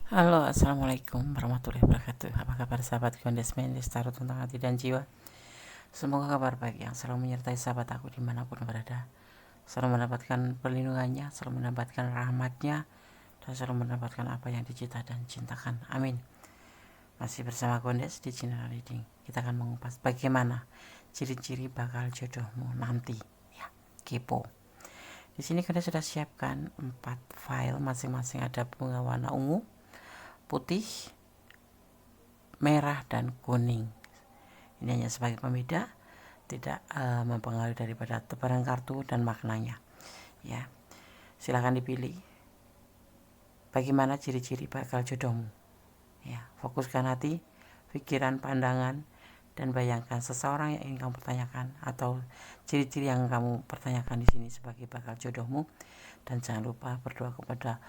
Halo, assalamualaikum warahmatullahi wabarakatuh. Apa kabar sahabat Gondesmen Lestari tentang hati dan jiwa? Semoga kabar baik yang selalu menyertai sahabat aku dimanapun berada, selalu mendapatkan perlindungannya, selalu mendapatkan rahmatnya, dan selalu mendapatkan apa yang dicita dan cintakan. Amin. Masih bersama Gondes di channel Reading. Kita akan mengupas bagaimana ciri-ciri bakal jodohmu nanti. Ya, kepo. Di sini Gondes sudah siapkan 4 file, masing-masing ada bunga warna ungu, putih, merah, dan kuning. Ini hanya sebagai pembeda, tidak mempengaruhi daripada tebaran kartu dan maknanya. Ya, silahkan dipilih bagaimana ciri-ciri bakal jodohmu. Ya, fokuskan hati, pikiran, pandangan, dan bayangkan seseorang yang ingin kamu pertanyakan atau ciri-ciri yang kamu pertanyakan di sini sebagai bakal jodohmu. Dan jangan lupa berdoa kepada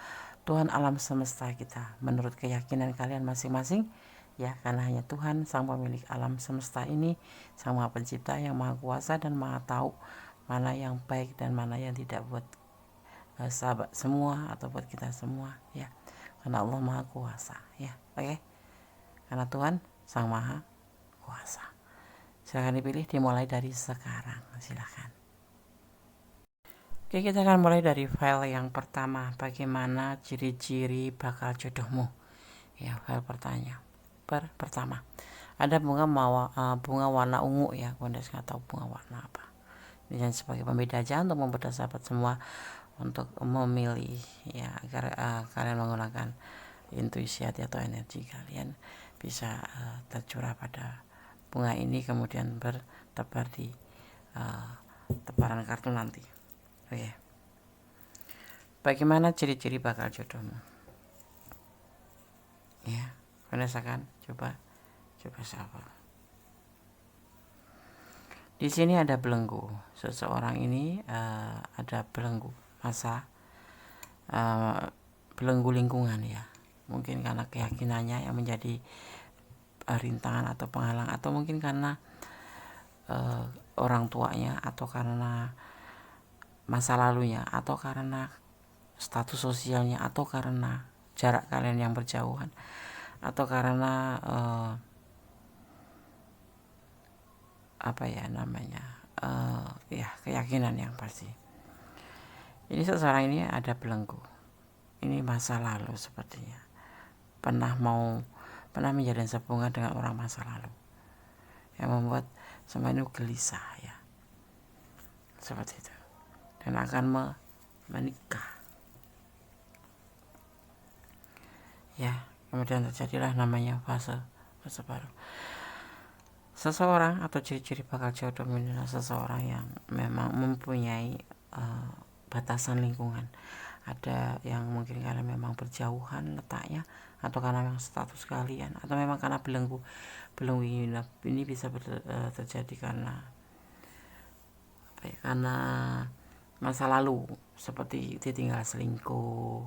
Tuhan alam semesta kita menurut keyakinan kalian masing-masing, ya, karena hanya Tuhan sang pemilik alam semesta ini, sang maha pencipta yang maha kuasa dan maha tahu mana yang baik dan mana yang tidak buat sahabat semua atau buat kita semua, ya, karena Allah maha kuasa, ya. Oke, karena Tuhan sang maha kuasa. Silahkan dipilih, dimulai dari sekarang, silahkan. Oke, kita akan mulai dari file yang pertama, bagaimana ciri-ciri bakal jodohmu. Ya, file pertama ada bunga warna ungu, ya. Gondes nggak tahu bunga warna apa. Ini hanya sebagai pembeda aja untuk membuat sahabat semua untuk memilih, ya, agar kalian menggunakan intuisi hati atau energi kalian bisa tercurah pada bunga ini, kemudian bertebar di tebaran kartu nanti. Oke, bagaimana ciri-ciri bakal jodohmu? Ya, Gondes akan coba sabar. Di sini ada belenggu. Seseorang ini ada belenggu belenggu lingkungan, ya. Mungkin karena keyakinannya yang menjadi rintangan atau penghalang, atau mungkin karena orang tuanya, atau karena masa lalunya, atau karena status sosialnya, atau karena jarak kalian yang berjauhan, atau karena apa ya namanya, ya, keyakinan yang pasti. Ini seseorang ini ada belenggu. Ini masa lalu sepertinya. Pernah menjalin hubungan dengan orang masa lalu yang membuat semua ini gelisah, ya. Seperti itu. Dan akan menikah. Ya, kemudian terjadilah namanya fase baru. Seseorang atau ciri-ciri bakal jodoh adalah seseorang yang memang mempunyai batasan lingkungan. Ada yang mungkin karena memang berjauhan letaknya, atau karena memang status kalian, atau memang karena belenggu ini bisa terjadi karena apa ya, karena masa lalu, seperti ditinggal selingkuh,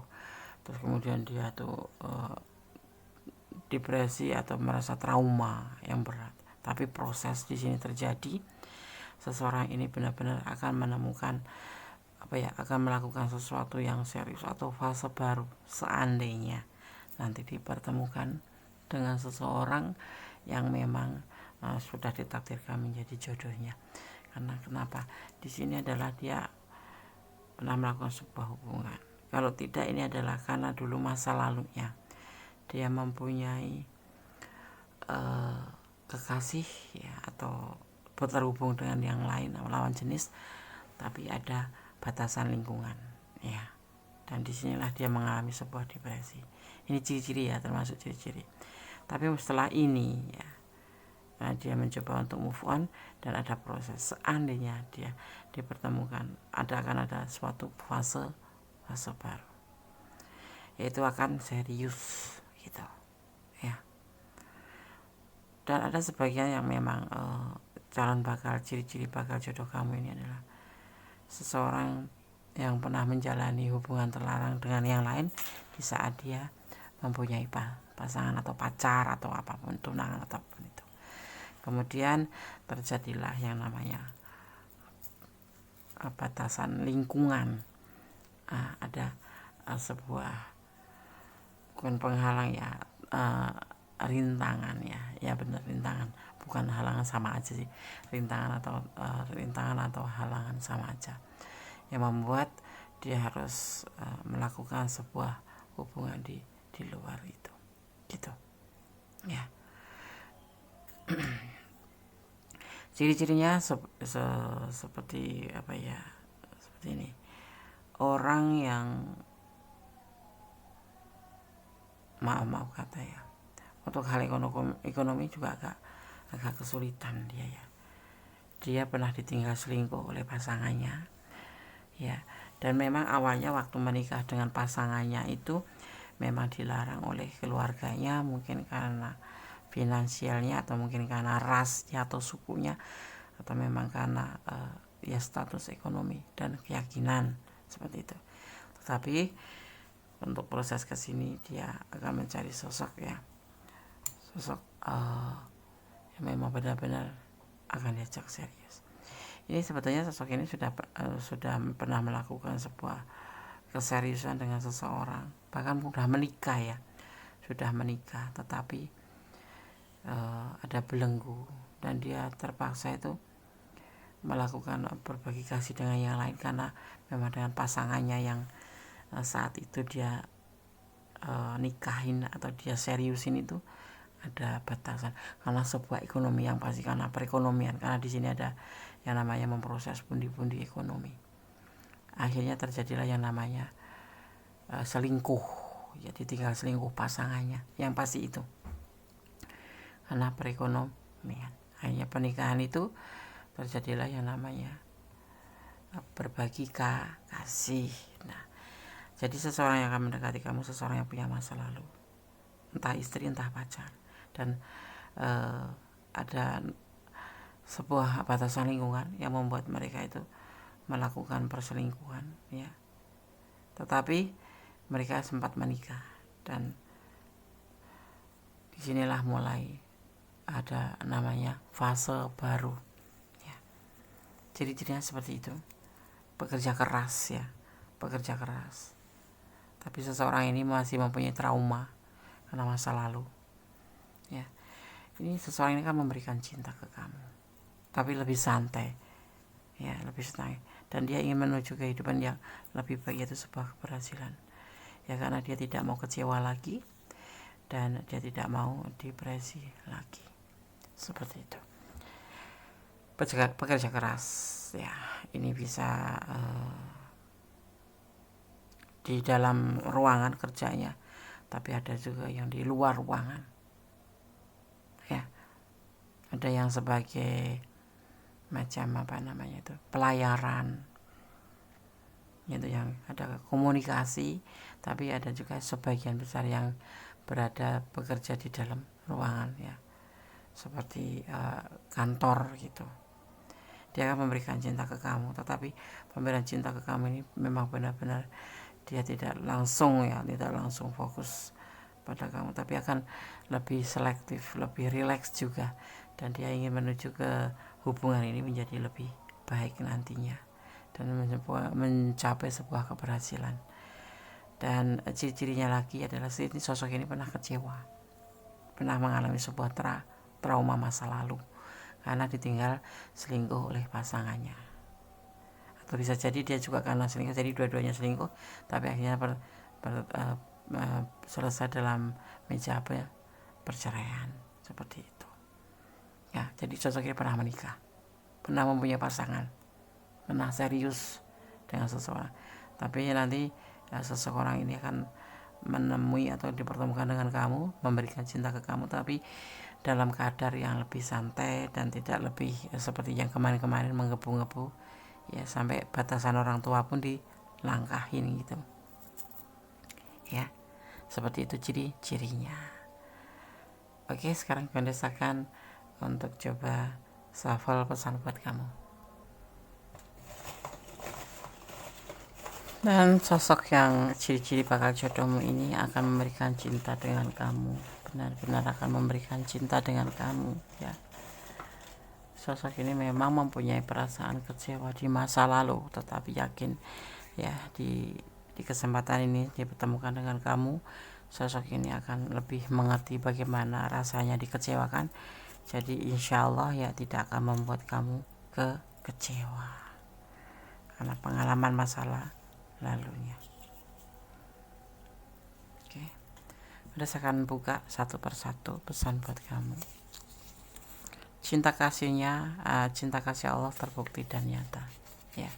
terus kemudian dia tuh depresi atau merasa trauma yang berat. Tapi proses di sini terjadi, seseorang ini benar-benar akan menemukan akan melakukan sesuatu yang serius atau fase baru seandainya nanti dipertemukan dengan seseorang yang memang sudah ditakdirkan menjadi jodohnya. Karena kenapa? Di sini adalah dia pernah melakukan sebuah hubungan. Kalau tidak, ini adalah karena dulu masa lalunya dia mempunyai kekasih, ya, atau berhubung dengan yang lain, lawan jenis, tapi ada batasan lingkungan, ya. Dan disinilah dia mengalami sebuah depresi. Ini ciri-ciri, ya, termasuk ciri-ciri. Tapi setelah ini, ya, dia mencoba untuk move on dan ada proses. Seandainya dia dipertemukan, akan ada suatu fase baru, yaitu akan serius, gitu, ya. Dan ada sebagian yang memang ciri-ciri bakal jodoh kamu ini adalah seseorang yang pernah menjalani hubungan terlarang dengan yang lain di saat dia mempunyai pasangan atau pacar atau apapun, tunangan ataupun itu. Kemudian terjadilah yang namanya batasan lingkungan. Ada sebuah bukan penghalang ya, rintangan ya benar, rintangan, bukan halangan, sama aja sih, rintangan atau halangan sama aja, yang membuat dia harus melakukan sebuah hubungan di luar itu, gitu ya. Ciri-cirinya seperti apa ya, seperti ini. Orang yang maaf kata ya, untuk hal ekonomi juga agak kesulitan dia ya. Dia pernah ditinggal selingkuh oleh pasangannya ya, dan memang awalnya waktu menikah dengan pasangannya itu memang dilarang oleh keluarganya, mungkin karena finansialnya, atau mungkin karena rasnya atau sukunya, atau memang karena ya status ekonomi dan keyakinan seperti itu. Tetapi untuk proses kesini dia akan mencari sosok yang memang benar-benar akan diajak serius. Ini sebetulnya sosok ini sudah pernah melakukan sebuah keseriusan dengan seseorang, bahkan sudah menikah, tetapi ada belenggu dan dia terpaksa itu melakukan berbagi kasih dengan yang lain, karena memang dengan pasangannya yang saat itu dia nikahin atau dia seriusin itu ada batasan, karena sebuah ekonomi yang pasti, karena perekonomian, karena di sini ada yang namanya memproses pundi-pundi ekonomi. Akhirnya terjadilah yang namanya selingkuh, ya ditinggal selingkuh pasangannya, yang pasti itu karena perekonomian. Akhirnya pernikahan itu terjadilah yang namanya berbagi kasih. Nah, jadi seseorang yang akan mendekati kamu, seseorang yang punya masa lalu, entah istri entah pacar, dan ada sebuah batasan lingkungan yang membuat mereka itu melakukan perselingkuhan ya. Tetapi mereka sempat menikah, dan disinilah mulai ada namanya fase baru ya. Ciri-cirinya seperti itu, pekerja keras, tapi seseorang ini masih mempunyai trauma karena masa lalu ya. Ini seseorang ini kan memberikan cinta ke kamu, tapi lebih santai ya, dan dia ingin menuju kehidupan yang lebih baik, yaitu sebuah keberhasilan ya, karena dia tidak mau kecewa lagi dan dia tidak mau depresi lagi, seperti itu. Pekerja keras ya, ini bisa di dalam ruangan kerjanya, tapi ada juga yang di luar ruangan ya. Ada yang sebagai macam pelayaran, itu yang ada komunikasi, tapi ada juga sebagian besar yang bekerja di dalam ruangan ya, seperti kantor gitu. Dia akan memberikan cinta ke kamu, tetapi pemberian cinta ke kamu ini memang benar-benar dia tidak langsung fokus pada kamu, tapi akan lebih selektif, lebih rileks juga, dan dia ingin menuju ke hubungan ini menjadi lebih baik nantinya dan mencapai sebuah keberhasilan. Dan ciri-cirinya lagi adalah sosok ini pernah kecewa, pernah mengalami sebuah trauma masa lalu karena ditinggal selingkuh oleh pasangannya, atau bisa jadi dia juga karena selingkuh, jadi dua-duanya selingkuh, tapi akhirnya selesai dalam meja perceraian, seperti itu ya. Jadi sosok ini pernah menikah, pernah mempunyai pasangan, pernah serius dengan seseorang, tapi nanti seseorang ini akan menemui atau dipertemukan dengan kamu, memberikan cinta ke kamu, tapi dalam kadar yang lebih santai dan tidak lebih seperti yang kemarin-kemarin menggebu-gebu ya, sampai batasan orang tua pun dilangkahin gitu ya. Seperti itu ciri-cirinya. Oke, sekarang pendesakan untuk coba shuffle pesan buat kamu. Dan sosok yang ciri-ciri bakal jodohmu ini akan memberikan cinta dengan kamu, benar-benar akan memberikan cinta dengan kamu ya. Sosok ini memang mempunyai perasaan kecewa di masa lalu, tetapi yakin ya di kesempatan ini dipertemukan dengan kamu, sosok ini akan lebih mengerti bagaimana rasanya dikecewakan. Jadi insya Allah ya tidak akan membuat kamu kecewa karena pengalaman masalah lalunya. Oke, udah saya akan buka satu persatu pesan buat kamu. Cinta kasih Allah terbukti dan nyata, ya.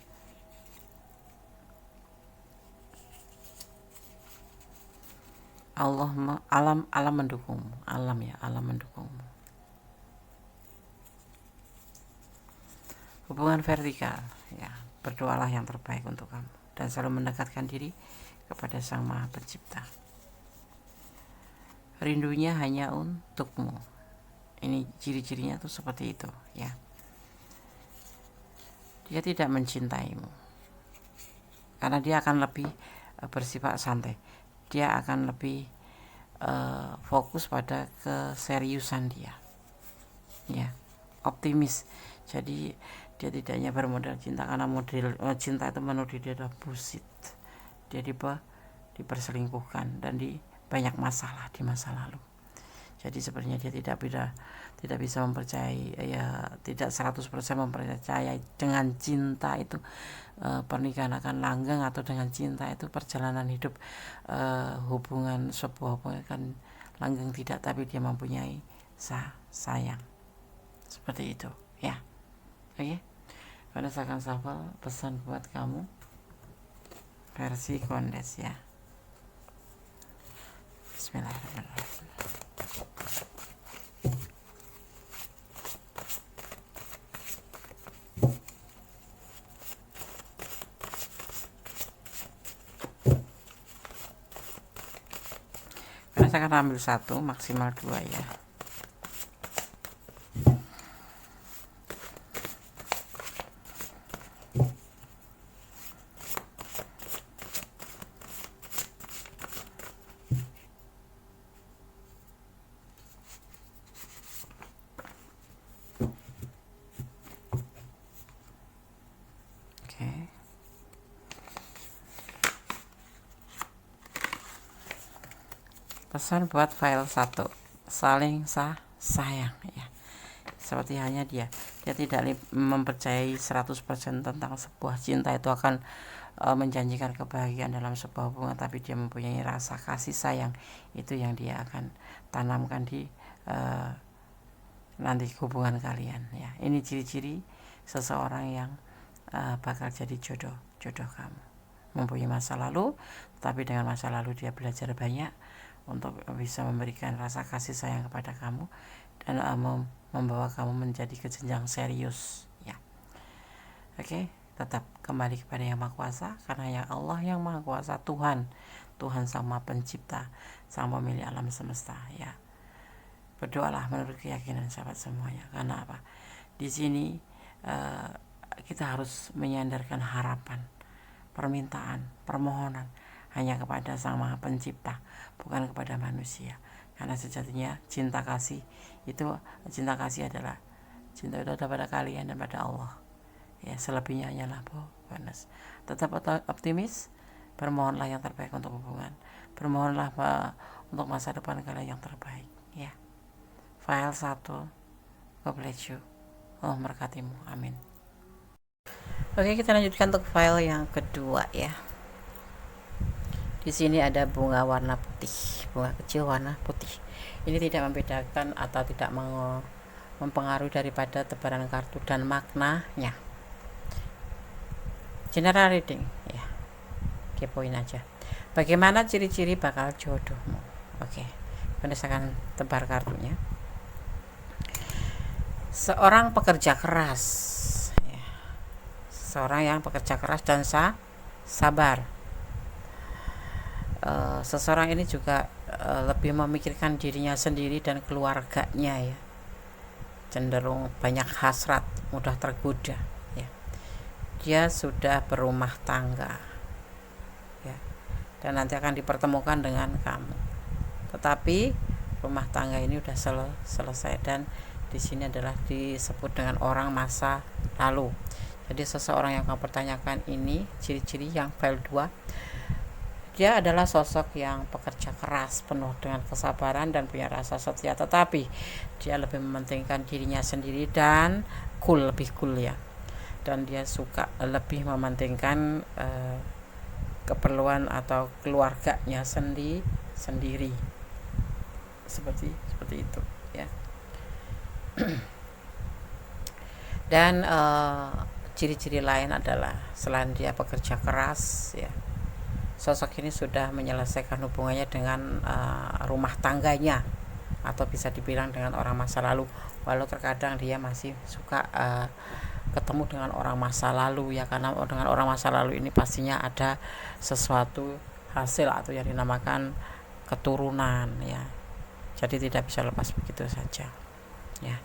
Alam mendukungmu, alam mendukungmu. Hubungan vertikal, ya, berdoalah yang terbaik untuk kamu dan selalu mendekatkan diri kepada Sang Maha Pencipta. Rindunya hanya untukmu. Ini ciri-cirinya tuh seperti itu, ya. Dia tidak mencintaimu karena dia akan lebih bersifat santai. Dia akan lebih fokus pada keseriusan dia, ya, optimis. Jadi dia tidak hanya bermodal cinta karena model cinta itu menurut dia adalah bullshit. Dia diperselingkuhkan dan banyak masalah di masa lalu. Jadi sebenarnya dia tidak bisa mempercayai, ya, tidak 100% mempercayai dengan cinta itu pernikahan akan langgeng, atau dengan cinta itu perjalanan hidup sebuah hubungan akan langgeng, tidak. Tapi dia mempunyai sayang seperti itu, ya. Oke, pada saya akan shuffle pesan buat kamu versi kondes, ya. Bismillahirrahmanirrahim. Saya akan ambil satu, maksimal 2, ya. Pesan buat file 1, saling sayang, ya. Seperti hanya dia tidak mempercayai 100% tentang sebuah cinta itu akan menjanjikan kebahagiaan dalam sebuah hubungan, tapi dia mempunyai rasa kasih sayang itu yang dia akan tanamkan di nanti hubungan kalian, ya. Ini ciri-ciri seseorang yang bakal jadi jodoh kamu. Mempunyai masa lalu, tapi dengan masa lalu dia belajar banyak untuk bisa memberikan rasa kasih sayang kepada kamu dan membawa kamu menjadi ke jenjang serius, ya. Oke, tetap kembali kepada Yang Maha Kuasa, karena yang Allah yang Maha Kuasa, Tuhan Sang Maha Pencipta, Sang Pemilik alam semesta, ya. Berdoalah menurut keyakinan sahabat semuanya. Karena apa? Di sini kita harus menyandarkan harapan, permintaan, permohonan hanya kepada Sang Maha Pencipta, bukan kepada manusia. Karena sejatinya cinta kasih adalah cinta itu ada pada kalian dan pada Allah, ya. Selebihnya hanyalah bonus. Tetap optimis, bermohonlah yang terbaik untuk hubungan, bermohonlah untuk masa depan kalian yang terbaik, ya. File 1, God bless you, Allah memberkatimu, amin. Oke, kita lanjutkan untuk file yang kedua, ya. Di sini ada bunga warna putih, bunga kecil warna putih. Ini tidak membedakan atau tidak mempengaruhi daripada tebaran kartu dan maknanya. General reading, ya. Kepoin aja. Bagaimana ciri-ciri bakal jodohmu? Oke, berdasarkan tebar kartunya. Seorang pekerja keras, ya. Seorang yang pekerja keras dan sabar. Seseorang ini juga lebih memikirkan dirinya sendiri dan keluarganya, ya. Cenderung banyak hasrat, mudah tergoda, ya. Dia sudah berumah tangga, ya, dan nanti akan dipertemukan dengan kamu. Tetapi rumah tangga ini udah selesai, dan di sini adalah disebut dengan orang masa lalu. Jadi seseorang yang kamu pertanyakan ini, ciri-ciri yang file 2, Dia adalah sosok yang pekerja keras, penuh dengan kesabaran dan punya rasa setia, tetapi dia lebih mementingkan dirinya sendiri dan lebih cool ya. Dan dia suka lebih mementingkan keperluan atau keluarganya sendiri. Seperti itu ya. Dan ciri-ciri lain adalah selain dia pekerja keras ya, sosok ini sudah menyelesaikan hubungannya dengan rumah tangganya, atau bisa dibilang dengan orang masa lalu, walau terkadang dia masih suka ketemu dengan orang masa lalu ya, karena dengan orang masa lalu ini pastinya ada sesuatu hasil atau yang dinamakan keturunan ya, jadi tidak bisa lepas begitu saja ya.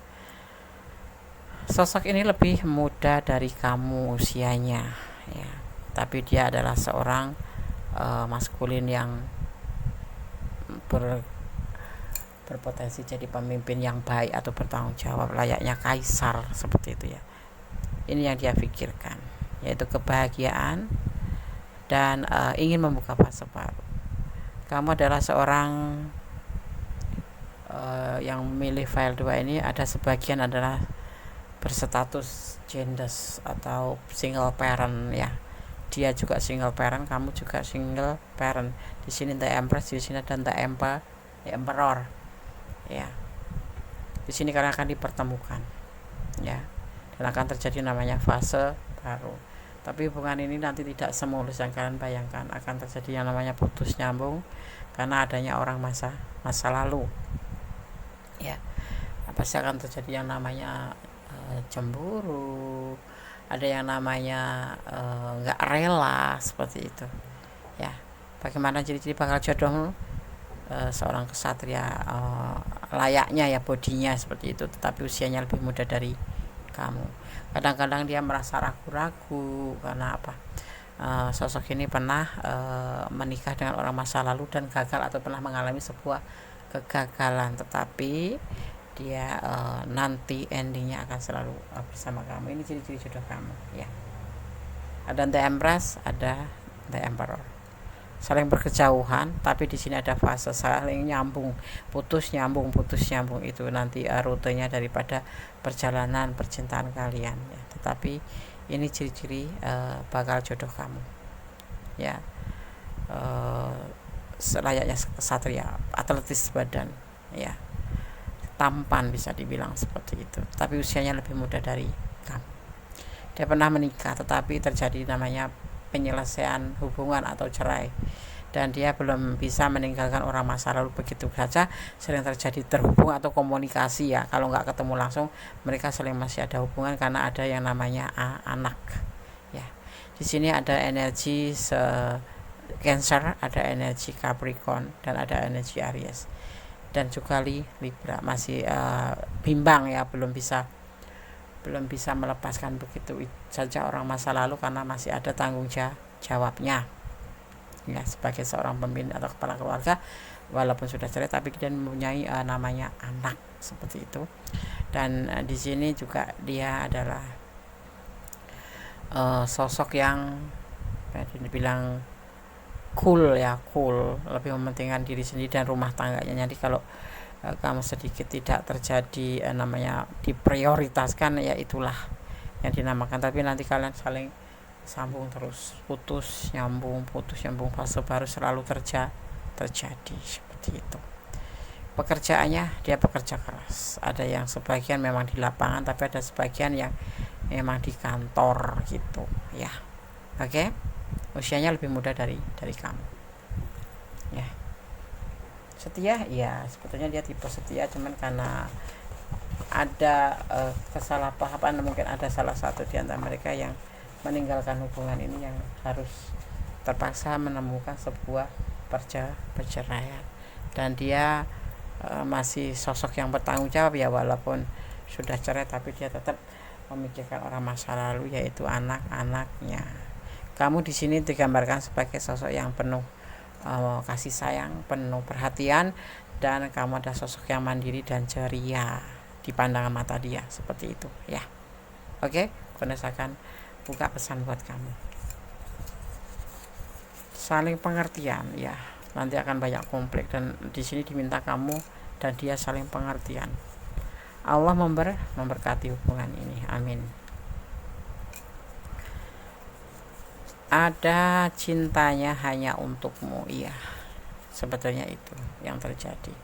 Sosok ini lebih muda dari kamu usianya ya, tapi dia adalah seorang maskulin yang berpotensi jadi pemimpin yang baik atau bertanggung jawab layaknya kaisar, seperti itu ya. Ini yang dia pikirkan, yaitu kebahagiaan dan ingin membuka fase baru. Kamu adalah seorang yang memilih file 2 ini, ada sebagian adalah berstatus gender atau single parent ya. Dia juga single parent, kamu juga single parent. Di sini The Empress, di sini ada The Emperor. Ya. Di sini kalian akan dipertemukan. Ya. Dan akan terjadi namanya fase baru. Tapi hubungan ini nanti tidak semulus yang kalian bayangkan, akan terjadi yang namanya putus nyambung karena adanya orang masa lalu. Ya. Pasti akan terjadi yang namanya cemburu, ada yang namanya nggak rela, seperti itu ya. Bagaimana ciri-ciri bakal jodohmu? Seorang kesatria layaknya ya, bodinya seperti itu, tetapi usianya lebih muda dari kamu. Kadang-kadang dia merasa ragu-ragu karena apa? Sosok ini pernah menikah dengan orang masa lalu dan gagal, atau pernah mengalami sebuah kegagalan, tetapi dia nanti endingnya akan selalu bersama kamu. Ini ciri-ciri jodoh kamu ya. Ada The Empress, ada The Emperor. Saling berkejauhan, tapi di sini ada fase saling nyambung, putus nyambung itu nanti rutenya daripada perjalanan percintaan kalian ya. Tetapi ini ciri-ciri bakal jodoh kamu ya. Selayaknya satria, atletis badan ya, tampan bisa dibilang seperti itu, tapi usianya lebih muda dari kamu. Dia pernah menikah, tetapi terjadi namanya penyelesaian hubungan atau cerai, dan dia belum bisa meninggalkan orang masa lalu begitu saja. Sering terjadi terhubung atau komunikasi ya, kalau nggak ketemu langsung mereka sering masih ada hubungan karena ada yang namanya anak ya. Di sini ada energi Cancer, ada energi Capricorn, dan ada energi Aries, dan juga Libra. Masih bimbang ya, belum bisa melepaskan begitu saja orang masa lalu karena masih ada tanggung jawabnya ya, sebagai seorang pemimpin atau kepala keluarga. Walaupun sudah cerai, tapi dia mempunyai namanya anak, seperti itu. Dan di sini juga dia adalah sosok yang dibilang cool, lebih mementingkan diri sendiri dan rumah tangganya. Jadi kalau kamu sedikit tidak terjadi namanya diprioritaskan ya, itulah yang dinamakan. Tapi nanti kalian saling sambung terus, putus nyambung, fase baru selalu terjadi seperti itu. Pekerjaannya, dia pekerja keras. Ada yang sebagian memang di lapangan, tapi ada sebagian yang memang di kantor gitu ya. Oke. Usianya lebih muda dari kamu ya. Setia ya, sebetulnya dia tipe setia, cuman karena ada kesalahpahaman, mungkin ada salah satu di antara mereka yang meninggalkan hubungan ini, yang harus terpaksa menemukan sebuah perceraian. Dan dia masih sosok yang bertanggung jawab ya, walaupun sudah cerai, tapi dia tetap memikirkan orang masa lalu, yaitu anak-anaknya. Kamu di sini digambarkan sebagai sosok yang penuh kasih sayang, penuh perhatian, dan kamu ada sosok yang mandiri dan ceria di pandangan mata dia, seperti itu ya. Oke, Vanessa akan buka pesan buat kamu. saling pengertian ya. Nanti akan banyak konflik, dan di sini diminta kamu dan dia saling pengertian. Allah memberkati hubungan ini, amin. Ada cintanya hanya untukmu, iya, sebetulnya itu yang terjadi.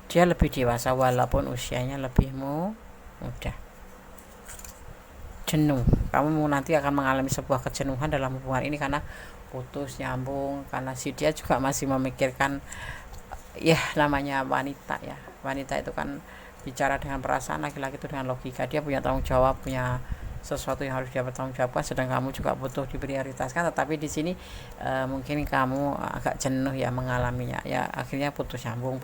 Dia lebih dewasa walaupun usianya lebih muda. Jenuh, kamu nanti akan mengalami sebuah kejenuhan dalam hubungan ini karena putus nyambung, karena si dia juga masih memikirkan, ya namanya wanita ya, wanita itu kan bicara dengan perasaan, laki-laki itu dengan logika. Dia punya tanggung jawab, punya sesuatu yang harus dia bertanggung jawabkan, sedang kamu juga butuh diprioritaskan. Tetapi di sini mungkin kamu agak jenuh ya mengalaminya ya, akhirnya putus nyambung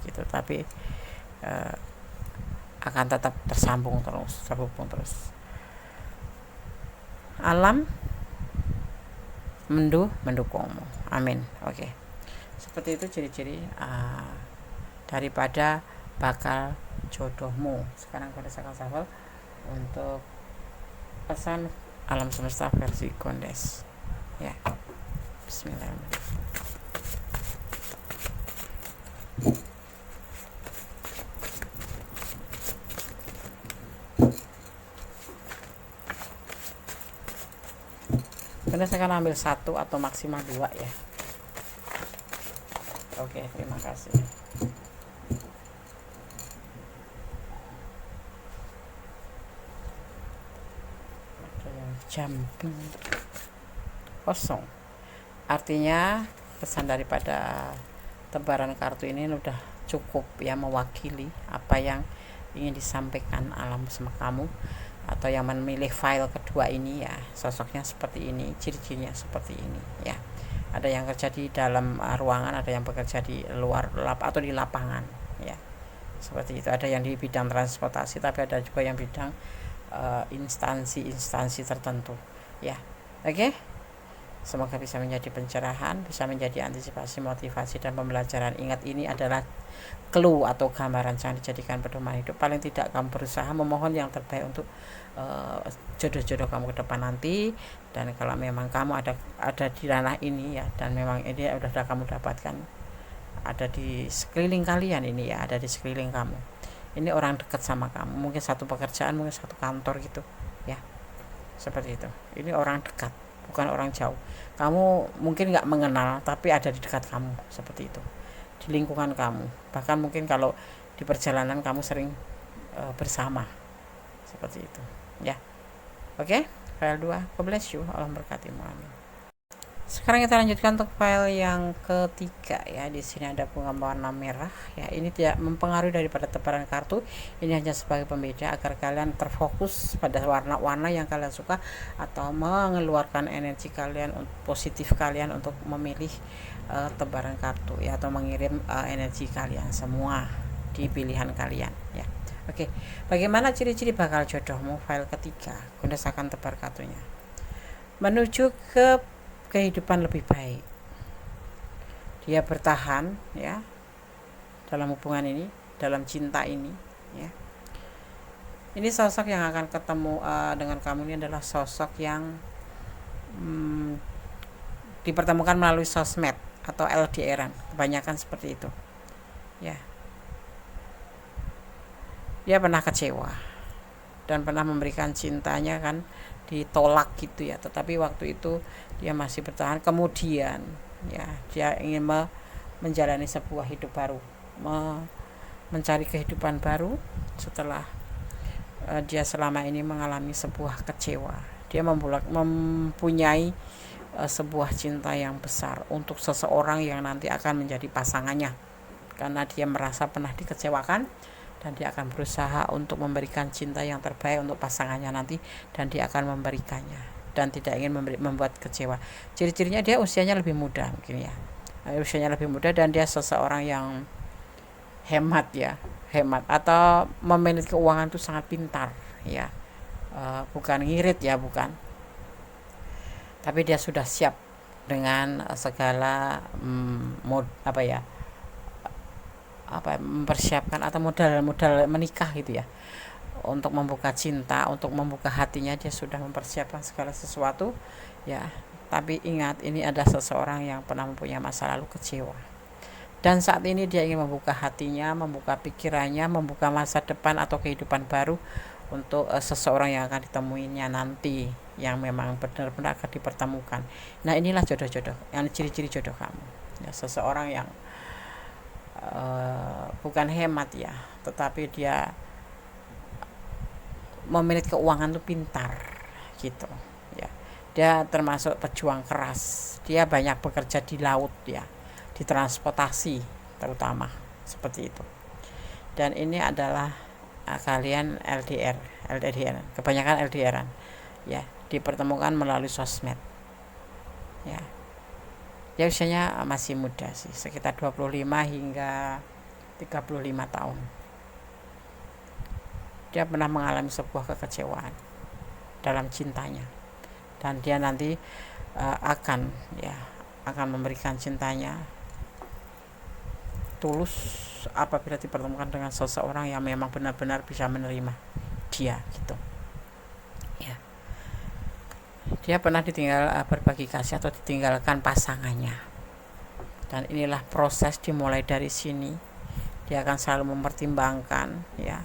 gitu. Tapi akan tetap terhubung terus. Alam mendukungmu, amin. Oke. Seperti itu ciri-ciri daripada bakal jodohmu. Sekarang pada sakal untuk pesan alam semesta versi Kondes ya. Bismillahirrahmanirrahim. Kondes akan ambil 1 atau maksimal 2 ya. Oke, terima kasih. Jumping kosong, artinya pesan daripada tebaran kartu ini udah cukup ya, mewakili apa yang ingin disampaikan alam sama kamu, atau yang memilih file kedua ini ya, sosoknya seperti ini, ciri-cirinya seperti ini ya. Ada yang kerja di dalam ruangan, ada yang bekerja di luar atau di lapangan ya, seperti itu. Ada yang di bidang transportasi, tapi ada juga yang bidang instansi tertentu ya. Oke. Semoga bisa menjadi pencerahan, bisa menjadi antisipasi, motivasi, dan pembelajaran. Ingat, ini adalah clue atau gambaran, jangan dijadikan pedoman hidup. Paling tidak kamu berusaha memohon yang terbaik untuk jodoh-jodoh kamu ke depan nanti. Dan kalau memang kamu ada di ranah ini ya, dan memang ini sudah kamu dapatkan, ada di sekeliling kalian ini ya, ada di sekeliling kamu, ini orang dekat sama kamu, mungkin satu pekerjaan, mungkin satu kantor gitu ya, seperti itu. Ini orang dekat, bukan orang jauh. Kamu mungkin nggak mengenal, tapi ada di dekat kamu, seperti itu, di lingkungan kamu. Bahkan mungkin kalau di perjalanan kamu sering bersama, seperti itu ya. Oke, file 2. God bless you, Allah berkati. Amin. Sekarang kita lanjutkan untuk file yang ketiga ya. Di sini ada bunga warna merah ya. Ini tidak mempengaruhi daripada tebaran kartu. Ini hanya sebagai pembeda agar kalian terfokus pada warna-warna yang kalian suka, atau mengeluarkan energi kalian positif kalian untuk memilih tebaran kartu ya, atau mengirim energi kalian semua di pilihan kalian ya. Oke, bagaimana ciri-ciri bakal jodohmu? File ketiga, Kondes akan tebar kartunya. Menuju ke kehidupan lebih baik. Dia bertahan ya dalam hubungan ini, dalam cinta ini ya. Ini sosok yang akan ketemu dengan kamu ini adalah sosok yang dipertemukan melalui sosmed atau LDR-an, kebanyakan seperti itu ya. Dia pernah kecewa dan pernah memberikan cintanya kan, ditolak gitu ya, tetapi waktu itu dia masih bertahan. Kemudian ya, dia ingin menjalani sebuah hidup baru, mencari kehidupan baru setelah dia selama ini mengalami sebuah kecewa. Dia mempunyai sebuah cinta yang besar untuk seseorang yang nanti akan menjadi pasangannya, karena dia merasa pernah dikecewakan, dan dia akan berusaha untuk memberikan cinta yang terbaik untuk pasangannya nanti, dan dia akan memberikannya dan tidak ingin membuat kecewa. Ciri-cirinya dia usianya lebih muda mungkin ya, usianya lebih muda, dan dia seseorang yang hemat ya, hemat atau memiliki keuangan itu sangat pintar ya, bukan ngirit ya, bukan, tapi dia sudah siap dengan segala mempersiapkan atau modal menikah gitu ya, untuk membuka cinta, untuk membuka hatinya, dia sudah mempersiapkan segala sesuatu ya. Tapi ingat, ini ada seseorang yang pernah mempunyai masa lalu kecewa, dan saat ini dia ingin membuka hatinya, membuka pikirannya, membuka masa depan atau kehidupan baru untuk seseorang yang akan ditemuinya nanti, yang memang benar-benar akan dipertemukan. Nah, inilah jodoh-jodoh, yang ciri-ciri jodoh kamu ya. Seseorang yang bukan hemat ya, tetapi dia memanage keuangan tuh pintar gitu ya. Dia termasuk pejuang keras, dia banyak bekerja di laut ya, di transportasi terutama, seperti itu. Dan ini adalah kalian LDR, kebanyakan LDRan ya, dipertemukan melalui sosmed ya. Dia usianya masih muda sih, sekitar 25 hingga 35 tahun. Dia pernah mengalami sebuah kekecewaan dalam cintanya, dan dia nanti akan memberikan cintanya tulus apabila dipertemukan dengan seseorang yang memang benar-benar bisa menerima dia gitu ya. Dia pernah ditinggal berbagi kasih atau ditinggalkan pasangannya, dan inilah proses dimulai dari sini. Dia akan selalu mempertimbangkan ya,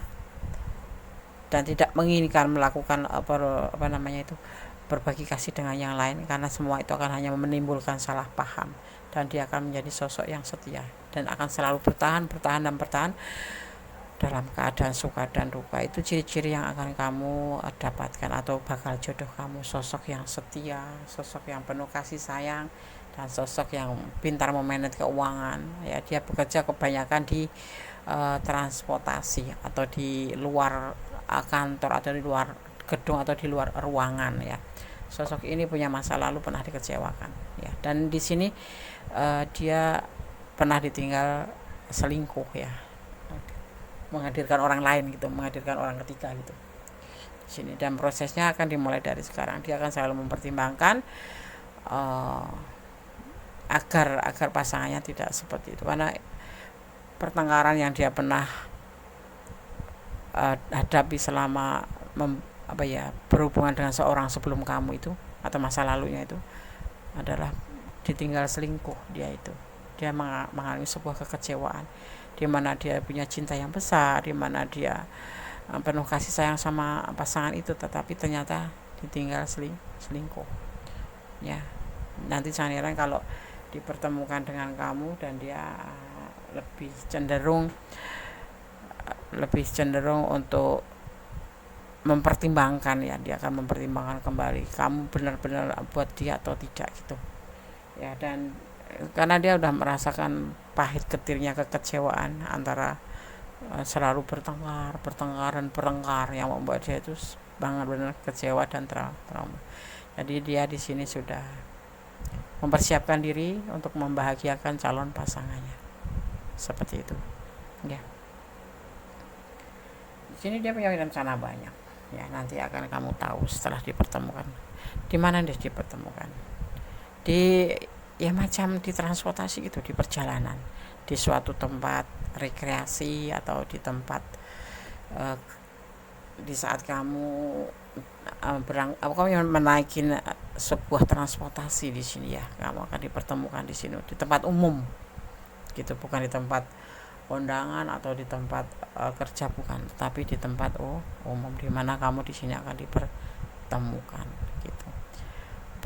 dan tidak menginginkan melakukan berbagi kasih dengan yang lain, karena semua itu akan hanya menimbulkan salah paham, dan dia akan menjadi sosok yang setia dan akan selalu bertahan dalam keadaan suka dan duka. Itu ciri-ciri yang akan kamu dapatkan atau bakal jodoh kamu, sosok yang setia, sosok yang penuh kasih sayang, dan sosok yang pintar memanage keuangan ya. Dia bekerja kebanyakan di transportasi atau di luar kantor, atau di luar gedung, atau di luar ruangan ya. Sosok ini punya masa lalu pernah dikecewakan ya, dan di sini dia pernah ditinggal selingkuh ya, menghadirkan orang lain gitu, menghadirkan orang ketiga gitu di sini. Dan prosesnya akan dimulai dari sekarang. Dia akan selalu mempertimbangkan agar pasangannya tidak seperti itu, karena pertengkaran yang dia pernah hadapi selama berhubungan dengan seorang sebelum kamu itu, atau masa lalunya itu, adalah ditinggal selingkuh. Dia mengalami sebuah kekecewaan, di mana dia punya cinta yang besar, di mana dia penuh kasih sayang sama pasangan itu, tetapi ternyata ditinggal selingkuh ya. Nanti sangiran kalau dipertemukan dengan kamu, dan dia lebih cenderung untuk mempertimbangkan ya. Dia akan mempertimbangkan kembali kamu benar-benar buat dia atau tidak gitu ya. Dan karena dia udah merasakan pahit getirnya kekecewaan, antara selalu bertengkar yang membuat dia itu benar-benar kecewa dan trauma. Jadi dia di sini sudah mempersiapkan diri untuk membahagiakan calon pasangannya, seperti itu ya. Di sini dia punya rencana banyak ya. Nanti akan kamu tahu setelah dipertemukan. Di mana dia dipertemukan? Macam di transportasi gitu, di perjalanan, di suatu tempat rekreasi, atau di tempat di saat kamu menaikin sebuah transportasi di sini ya. Kamu akan dipertemukan di sini, di tempat umum gitu, bukan di tempat kondangan atau di tempat kerja, bukan, tapi di tempat umum, di mana kamu di sini akan dipertemukan gitu.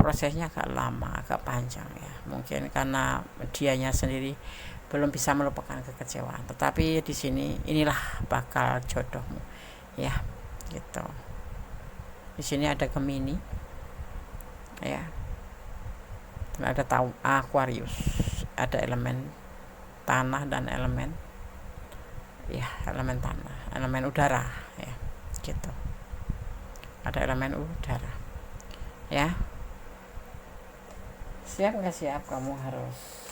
Prosesnya agak lama, agak panjang ya, mungkin karena dianya sendiri belum bisa melupakan kekecewaan, tetapi di sini inilah bakal jodohmu ya gitu. Di sini ada Gemini ya, dan ada Aquarius, ada elemen tanah dan elemen tanah, elemen udara ya gitu. Ada elemen udara ya. Siap nggak siap? Kamu harus,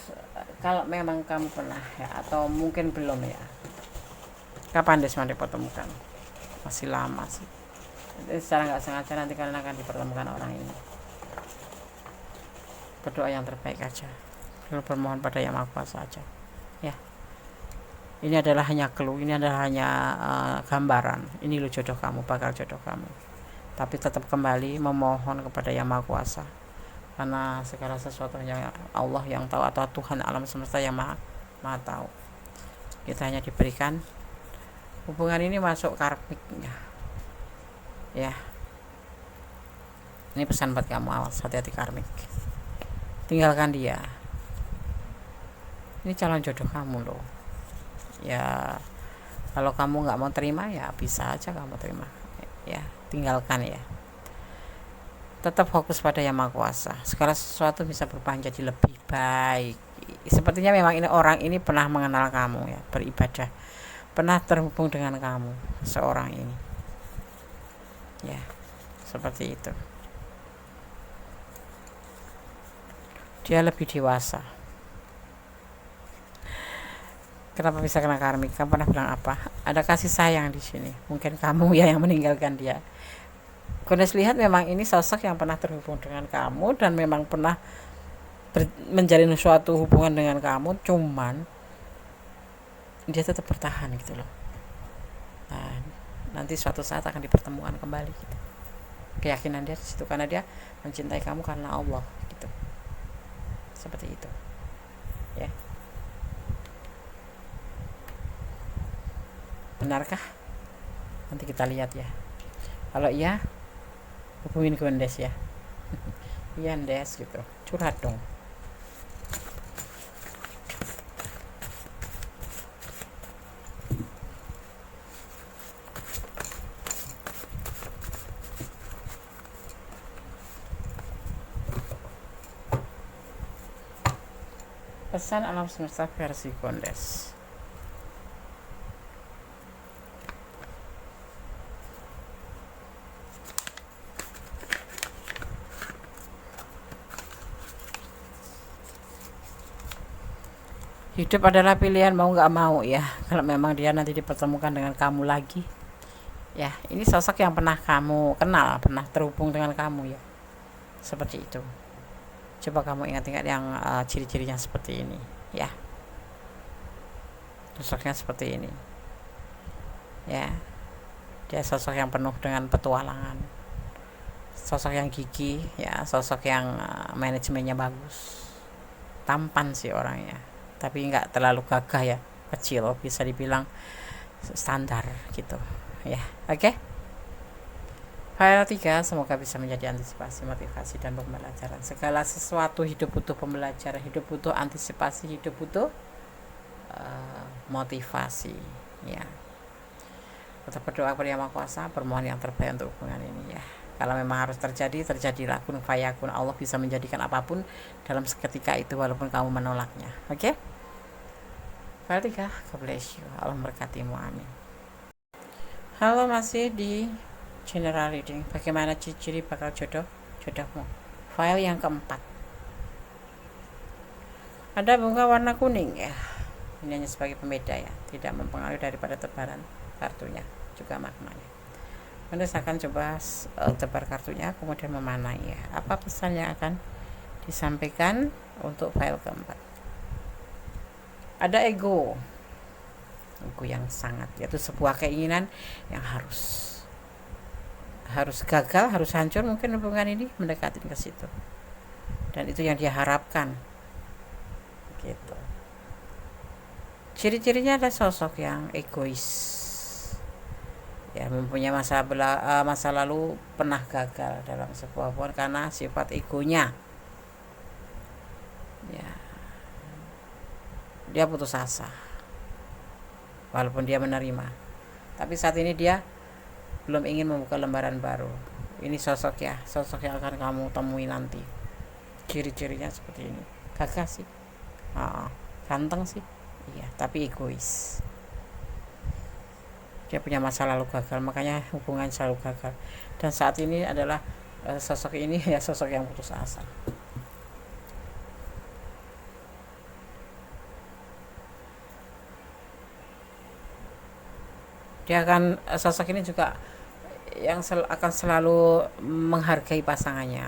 kalau memang kamu pernah ya, atau mungkin belum ya, kapan Desmond dipertemukan? Masih lama sih. Jadi secara nggak sengaja nanti kalian akan dipertemukan orang ini. Berdoa yang terbaik aja, bermohon pada Yang Maha Kuasa aja ya. Ini adalah hanya clue, ini adalah hanya gambaran. Ini lo jodoh kamu, bakal jodoh kamu. Tapi tetap kembali memohon kepada Yang Maha Kuasa, karena segala sesuatunya Allah yang tahu, atau Tuhan alam semesta yang maha tahu. Kita hanya diberikan hubungan ini masuk karmiknya, ya. Ini pesan buat kamu, awas, hati-hati karmik, tinggalkan dia. Ini calon jodoh kamu loh, ya. Kalau kamu nggak mau terima, ya bisa aja kamu terima, ya, tinggalkan ya. Tetap fokus pada Yang Maha Kuasa. Segala sesuatu bisa berubah jadi lebih baik. Sepertinya memang ini orang ini pernah mengenal kamu, ya, beribadah, pernah terhubung dengan kamu, seorang ini, ya, seperti itu. Dia lebih dewasa. Kenapa bisa kena karmik? Kamu pernah bilang apa? Ada kasih sayang di sini. Mungkin kamu ya yang meninggalkan dia. Kunes lihat memang ini sosok yang pernah terhubung dengan kamu dan memang pernah menjalin suatu hubungan dengan kamu, cuman dia tetap bertahan gitu loh. Nah, nanti suatu saat akan dipertemukan kembali gitu. Keyakinan dia di situ, karena dia mencintai kamu karena Allah gitu. Seperti itu, ya. Benarkah? Nanti kita lihat ya. Kalau iya, hubungin gue Ndes ya. Iya Ndes gitu, curhat dong. Pesan alam semesta versi Kondes. Hidup adalah pilihan mau nggak mau ya. Kalau memang dia nanti dipertemukan dengan kamu lagi, ya, ini sosok yang pernah kamu kenal, pernah terhubung dengan kamu ya. Seperti itu. Coba kamu ingat-ingat yang ciri-cirinya seperti ini, ya. Sosoknya seperti ini, ya. Dia sosok yang penuh dengan petualangan, sosok yang gigih, ya, sosok yang manajemennya bagus, tampan sih orangnya, tapi nggak terlalu gagah ya, kecil, bisa dibilang standar gitu, ya. Oke. File 3 semoga bisa menjadi antisipasi, motivasi, dan pembelajaran. Segala sesuatu hidup butuh pembelajaran, hidup butuh antisipasi, hidup butuh motivasi, ya. Tetap berdoa kepada Yang Maha Kuasa, bermohon yang terbaik untuk hubungan ini ya. Kalau memang harus terjadi, terjadilah. Kun fayakun. Allah bisa menjadikan apapun dalam seketika itu walaupun kamu menolaknya. Oke? File 3, God bless you. Allah memberkatimu, amin. Halo, masih di general reading. Bagaimana ciri-ciri bakal jodohmu? File yang keempat. Ada bunga warna kuning ya. Ini hanya sebagai pembeda ya, tidak mempengaruhi daripada tebaran kartunya, juga maknanya. Anda akan coba tebar kartunya, kemudian memanai ya. Apa pesan yang akan disampaikan untuk file keempat? Ada ego yang sangat, yaitu sebuah keinginan yang harus gagal, harus hancur, mungkin hubungan ini mendekati ke situ, dan itu yang dia harapkan gitu. Ciri-cirinya ada sosok yang egois, ya, mempunyai masa lalu pernah gagal dalam sebuah hubungan karena sifat egonya, ya. Dia putus asa walaupun dia menerima, tapi saat ini dia belum ingin membuka lembaran baru. Ini sosok ya, sosok yang akan kamu temui nanti. Ciri-cirinya seperti ini. Gagah sih, ganteng sih, iya, tapi egois. Dia punya masa lalu gagal, makanya hubungan selalu gagal. Dan saat ini adalah sosok ini ya, sosok yang putus asa. Dia akan, sosok ini juga yang akan selalu menghargai pasangannya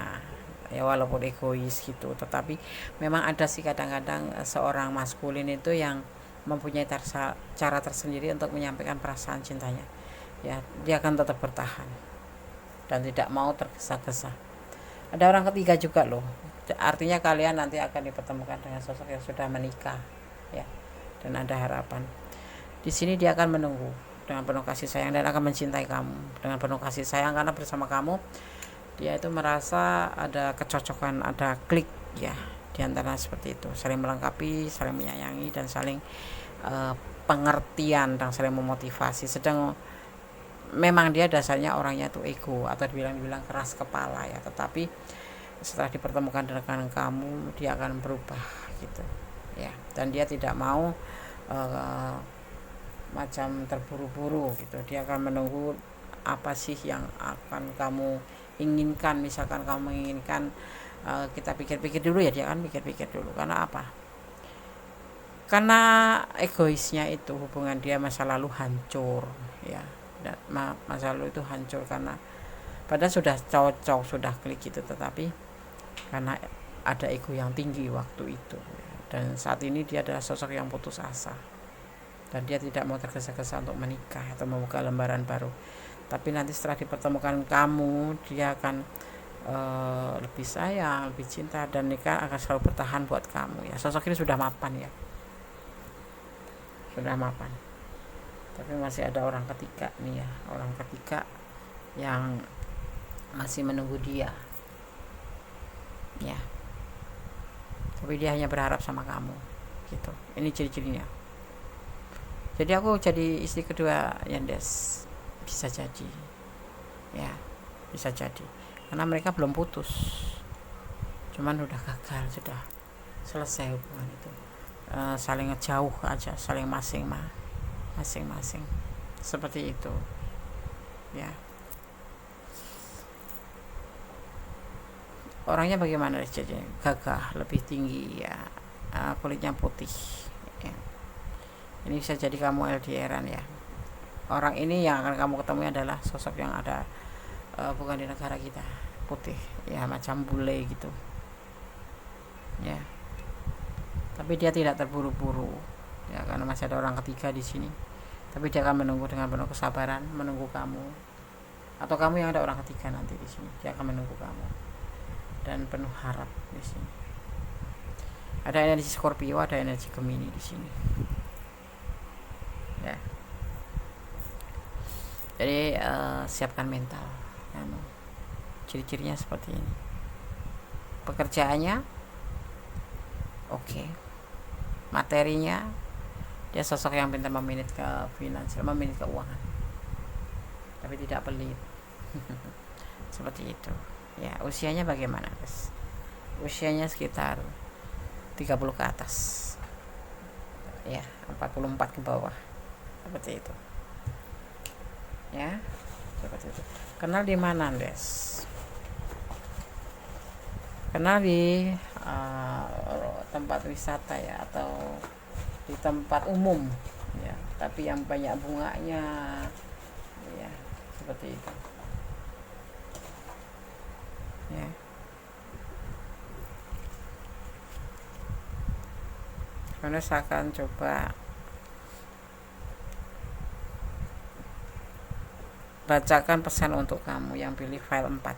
ya, walaupun egois gitu. Tetapi memang ada sih kadang-kadang seorang maskulin itu yang mempunyai cara tersendiri untuk menyampaikan perasaan cintanya. Ya, dia akan tetap bertahan dan tidak mau tergesa-gesa. Ada orang ketiga juga loh. Artinya kalian nanti akan dipertemukan dengan sosok yang sudah menikah, ya. Dan ada harapan. Di sini dia akan menunggu dengan penuh kasih sayang dan akan mencintai kamu dengan penuh kasih sayang, karena bersama kamu dia itu merasa ada kecocokan, ada klik ya di antara seperti itu, saling melengkapi, saling menyayangi, dan saling pengertian dan saling memotivasi. Sedang memang dia dasarnya orangnya tuh ego atau dibilang keras kepala ya, tetapi setelah dipertemukan dengan kamu dia akan berubah gitu ya, dan dia tidak mau macam terburu-buru gitu. Dia akan menunggu apa sih yang akan kamu inginkan. Misalkan kamu menginginkan kita pikir-pikir dulu ya, dia akan pikir-pikir dulu. Karena apa? Karena egoisnya itu, hubungan dia masa lalu hancur ya, dan masa lalu itu hancur karena padahal sudah cocok, sudah klik gitu, tetapi karena ada ego yang tinggi waktu itu. Dan saat ini dia adalah sosok yang putus asa, dan dia tidak mau tergesa-gesa untuk menikah atau membuka lembaran baru. Tapi nanti setelah dipertemukan kamu, dia akan lebih sayang, lebih cinta, dan nikah akan selalu bertahan buat kamu ya. Sosok ini sudah mapan ya, sudah mapan. Tapi masih ada orang ketiga nih ya, orang ketiga yang masih menunggu dia ya, tapi dia hanya berharap sama kamu gitu. Ini ciri-cirinya. Jadi aku jadi istri kedua Yandes, bisa jadi ya, bisa jadi karena mereka belum putus, cuman udah gagal, sudah selesai hubungan itu. Saling ngejauh aja, saling masing-masing seperti itu ya. Orangnya bagaimana? Jadi gagah, lebih tinggi ya, kulitnya putih ya. Ini bisa jadi kamu LDRan ya. Orang ini yang akan kamu ketemu adalah sosok yang ada bukan di negara kita, putih ya, macam bule gitu ya. Tapi dia tidak terburu-buru ya, karena masih ada orang ketiga di sini. Tapi dia akan menunggu dengan penuh kesabaran, menunggu kamu, atau kamu yang ada orang ketiga nanti di sini. Dia akan menunggu kamu dan penuh harap di sini. Ada energi Scorpio, ada energi Gemini di sini ya. Jadi siapkan mental ya, ciri-cirinya seperti ini. Pekerjaannya oke. Materinya dia sosok yang pintar memanage ke finansial, memanage keuangan, tapi tidak pelit. Seperti itu ya. Usianya bagaimana guys? Usianya sekitar 30 ke atas ya, 44 ke bawah, seperti itu ya, seperti itu. Kenal di mana guys? Kenal di tempat wisata ya, atau di tempat umum ya, tapi yang banyak bunganya ya, seperti itu ya. Karena saya akan coba bacakan pesan untuk kamu yang pilih file 4.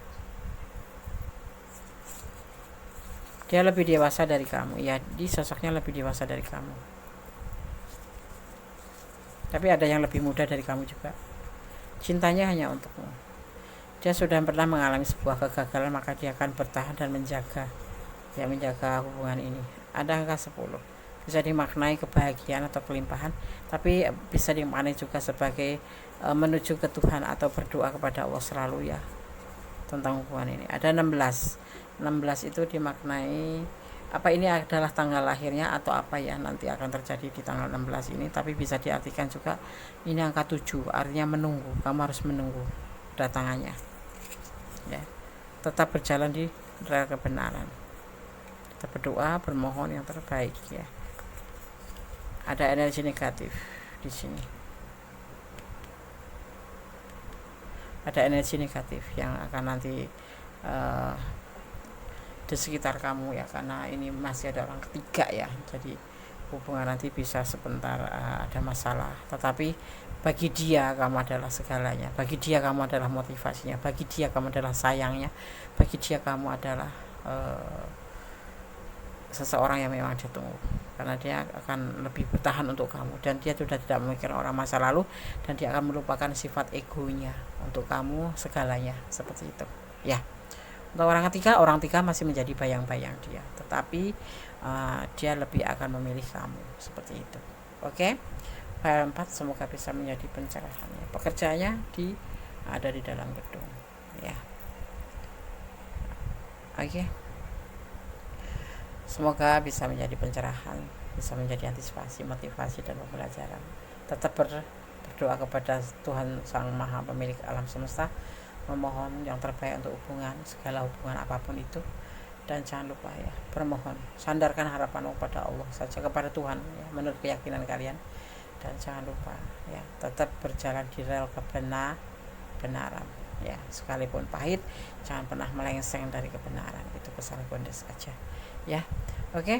Dia lebih dewasa dari kamu ya, di sosoknya lebih dewasa dari kamu, tapi ada yang lebih muda dari kamu juga. Cintanya hanya untukmu. Dia sudah pernah mengalami sebuah kegagalan, maka dia akan bertahan dan menjaga hubungan ini. Ada angka 10, bisa dimaknai kebahagiaan atau kelimpahan, tapi bisa dimaknai juga sebagai menuju ke Tuhan atau berdoa kepada Allah selalu ya tentang hubungan ini. Ada 16 itu dimaknai apa, ini adalah tanggal lahirnya atau apa ya, nanti akan terjadi di tanggal 16 ini. Tapi bisa diartikan juga ini angka 7, artinya menunggu. Kamu harus menunggu datangannya ya. Tetap berjalan di rel kebenaran, tetap berdoa, bermohon yang terbaik ya. Ada energi negatif di sini, ada energi negatif yang akan nanti di sekitar kamu ya, karena ini masih ada orang ketiga ya. Jadi hubungan nanti bisa sebentar ada masalah, tetapi bagi dia kamu adalah segalanya, bagi dia kamu adalah motivasinya, bagi dia kamu adalah sayangnya, bagi dia kamu adalah seseorang yang memang dia tunggu, karena dia akan lebih bertahan untuk kamu, dan dia sudah tidak memikirkan orang masa lalu, dan dia akan melupakan sifat egonya untuk kamu segalanya, seperti itu ya. Untuk orang tiga masih menjadi bayang-bayang dia, tetapi dia lebih akan memilih kamu, seperti itu. Oke, file 4 semoga bisa menjadi pencerahan ya. Pekerjaannya ada di dalam gedung ya. Oke, semoga bisa menjadi pencerahan, bisa menjadi antisipasi, motivasi, dan pembelajaran. Tetap berdoa kepada Tuhan Sang Maha Pemilik alam semesta, memohon yang terbaik untuk hubungan, segala hubungan apapun itu. Dan jangan lupa ya, bermohon, sandarkan harapan kepada Allah saja, kepada Tuhan ya, menurut keyakinan kalian. Dan jangan lupa ya, tetap berjalan di rel kebenaran ya, sekalipun pahit, jangan pernah melengseng dari kebenaran. Itu pesan Gondes aja ya. Oke,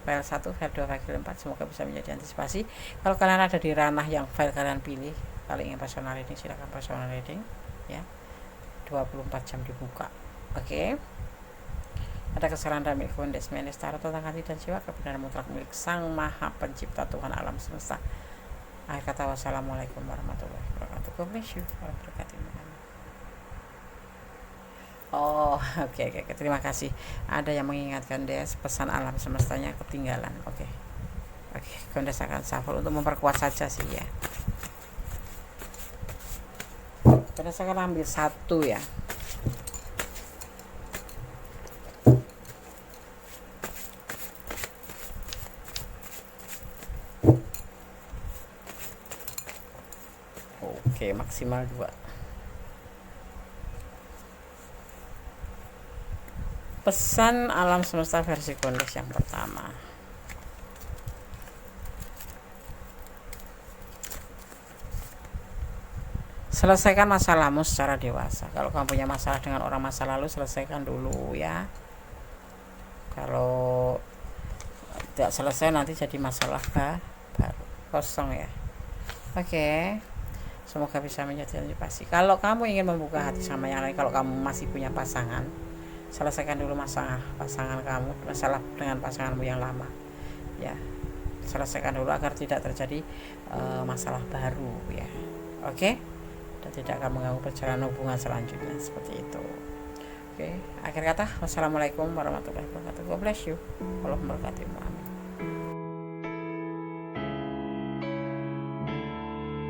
file 1, file 2, file 4 semoga bisa menjadi antisipasi. Kalau kalian ada di ranah yang file kalian pilih, kalau ingin personal reading silakan personal reading ya, 24 jam dibuka. Oke, ada kesalahan dalam milik Gondes Mendes Tarot tentang hati dan jiwa, kebenaran mutlak milik Sang Maha Pencipta Tuhan alam semesta. Akhir kata, wassalamualaikum warahmatullahi wabarakatuh. God bless you. Oh, oke. Terima kasih. Ada yang mengingatkan Des, pesan alam semestanya ketinggalan. Oke, Gondes akan shuffle untuk memperkuat saja sih ya. Gondes akan ambil satu ya. Oke, maksimal 2. Pesan alam semesta versi Gondes yang pertama. Selesaikan masalahmu secara dewasa. Kalau kamu punya masalah dengan orang masa lalu, selesaikan dulu ya. Kalau tidak selesai nanti jadi masalah baru, kosong ya. Oke, semoga bisa menjadi antisipasi. Kalau kamu ingin membuka hati sama yang lain, kalau kamu masih punya pasangan, selesaikan dulu masalah pasangan kamu, masalah dengan pasanganmu yang lama ya, selesaikan dulu agar tidak terjadi masalah baru ya. Oke, dan tidak akan mengganggu perjalanan hubungan selanjutnya, seperti itu. Oke, akhir kata, wassalamualaikum warahmatullahi wabarakatuh. God bless you. Allah memberkatimu. Amin.